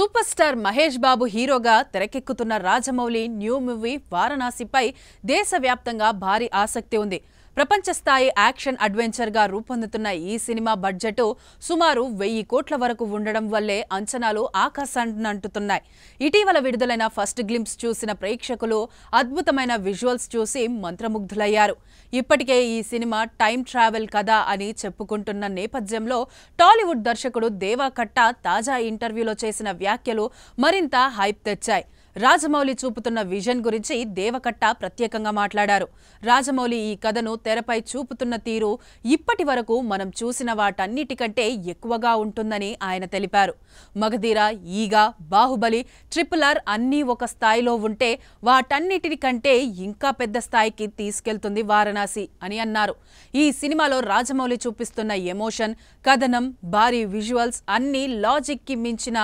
Super star Mahesh Babu హీరోగా తెరకెక్కుతున్న Rajamouli new movie వారణాసిపై దేశవ్యాప్తంగా భారీ ఆసక్తి ఉంది. ప్రపంచ స్థాయి యాక్షన్ అడ్వెంచర్ గా రూపొందుతున్న ఈ సినిమా బడ్జెట్ సుమారు 1000 కోట్ల వరకు ఉండడం వల్లే అంచనాలు ఆకాశాన్ని అంటుతున్నాయి. ఇటీవల విడుదలైన ఫస్ట్ గ్లింప్స్ చూసిన ప్రేక్షకులు అద్భుతమైన విజువల్స్ చూసి మంత్రముగ్ధులయ్యారు. ఇప్పటికే ఈ సినిమా టైం ట్రావెల్ కథ అని చెప్పుకుంటున్న నేపథ్యంలో టాలీవుడ్ దర్శకుడు దేవా కట్ట తాజా ఇంటర్వ్యూలో చేసిన వ్యాఖ్యలు మరింత హైప్ తెచ్చాయి. రాజమౌళి చూపుతున్న విజన్ గురించి దేవకట్ట ప్రత్యేకంగా మాట్లాడారు. రాజమౌళి ఈ కథను తెరపై చూపుతున్న తీరు ఇప్పటి వరకు మనం చూసిన వాటన్నిటికంటే ఎక్కువగా ఉంటుందని ఆయన తెలిపారు. మగధీర, ఈగ, బాహుబలి, RRR అన్నీ ఒక స్థాయిలో ఉంటే వాటన్నిటికంటే ఇంకా పెద్ద స్థాయికి తీసుకెళ్తుంది వారణాసి అని అన్నారు. ఈ సినిమాలో రాజమౌళి చూపిస్తున్న ఎమోషన్, కథనం, భారీ విజువల్స్ అన్నీ లాజిక్ కి మించిన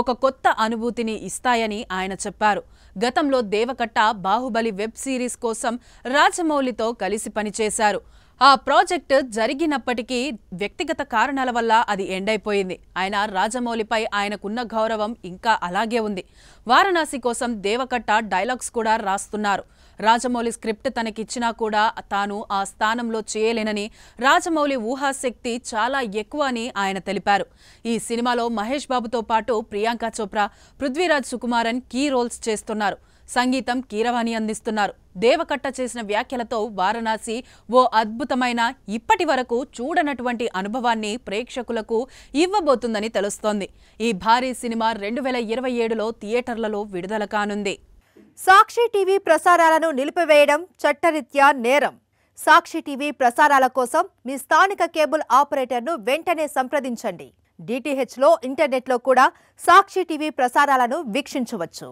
ఒక కొత్త అనుభూతిని ఇస్తాయని ఆయన చెప్పారు. గతంలో దేవకట్ట బాహుబలి వెబ్ సిరీస్ కోసం రాజమౌళితో కలిసి పనిచేశారు. ఆ ప్రాజెక్ట్ జరిగినప్పటికీ వ్యక్తిగత కారణాల వల్ల అది ఎండ్ అయిపోయింది. ఆయన రాజమౌళిపై ఆయనకున్న గౌరవం ఇంకా అలాగే ఉంది. వారణాసి కోసం దేవకట్ట డైలాగ్స్ కూడా రాస్తున్నారు. రాజమౌళి స్క్రిప్ట్ తనకిచ్చినా కూడా తాను ఆ స్థానంలో చేయలేనని, రాజమౌళి ఊహాశక్తి చాలా ఎక్కువ అని ఆయన తెలిపారు. ఈ సినిమాలో మహేష్ బాబుతో పాటు ప్రియాంక చోప్రా, పృథ్వీరాజ్ సుకుమారన్ కీ రోల్స్ చేస్తున్నారు. సంగీతం కీరవాణి అందిస్తున్నారు. దేవకట్ట చేసిన వ్యాఖ్యలతో వారణాసి ఓ అద్భుతమైన, ఇప్పటి వరకు చూడనటువంటి అనుభవాన్ని ప్రేక్షకులకు ఇవ్వబోతుందని తెలుస్తోంది. ఈ భారీ సినిమా 2027లో థియేటర్లలో విడుదల కానుంది. సాక్షి టీవీ ప్రసారాలను నిలిపివేయడం చట్టరీత్యా నేరం. సాక్షి టీవీ ప్రసారాల కోసం మీ స్థానిక కేబుల్ ఆపరేటర్ను వెంటనే సంప్రదించండి. DTHలో, ఇంటర్నెట్లో కూడా సాక్షి టీవీ ప్రసారాలను వీక్షించవచ్చు.